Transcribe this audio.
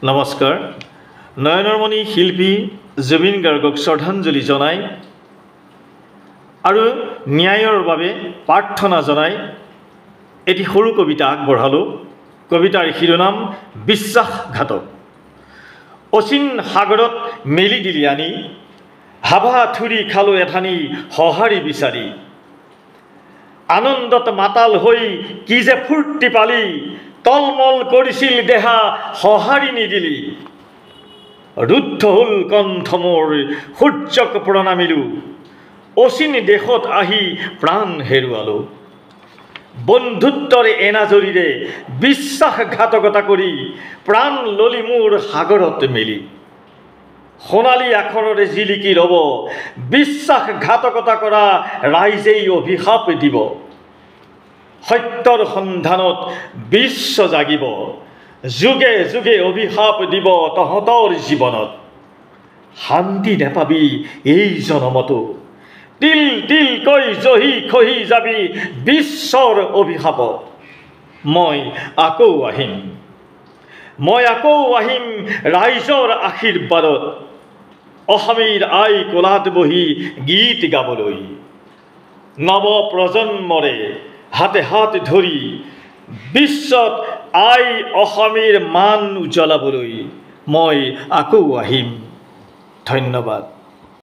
নমস্কাৰ। নয়নৰমণি শিল্পী জুবিন গাৰ্গক শ্ৰদ্ধাঞ্জলি জনাই আৰু ন্যায়ৰ বাবে প্ৰাৰ্থনা জনাই এটি সৰু কবিতা আগবঢ়ালোঁ। কবিতাৰ শিৰোনাম বিশ্বাসঘাতক। অচিন সাগৰত মেলি দিলি আনি, হাভা থুৰি খালো এঠানি সঁহাৰি বিচাৰি। আনন্দত মাতাল হৈ কি যে ফূৰ্তি পালি, তলমল কৰিছিল দেহা সঁহাৰি নিদিলি। ৰুদ্ধ হল কণ্ঠ মোৰ সূৰ্যক প্ৰণামিলো, অচিন দেশত আহি প্ৰাণ হেৰুৱালো। বন্ধুত্বৰ এনাজৰীৰে বিশ্বাসঘাতকতা কৰি প্ৰাণ ললি মোৰ সাগৰত মেলি। সোণালী আখৰেৰে জিলিকি ৰব, বিশ্বাসঘাতকতা কৰা ৰাইজেই অভিশাপ দিব। সত্যৰ সন্ধানত বিশ্ব জাগিব, যুগে যুগে অভিশাপ দিব তহঁতৰ জীৱনত। শান্তি নেপাবি এই জনমতো, তিল তিলকৈ জহি খহি যাবি বিশ্বৰ অভিশাপত। মই আকৌ আহিম ৰাইজৰ আশীৰ্বাদত, অসমীৰ আই কোলাত বহি গীত গাবলৈ। নৱ প্ৰজন্মৰে হাতে হাত ধৰি বিশ্বত আই অসমীৰ মান উজ্বলাবলৈ মই আকৌ আহিম। ধন্যবাদ।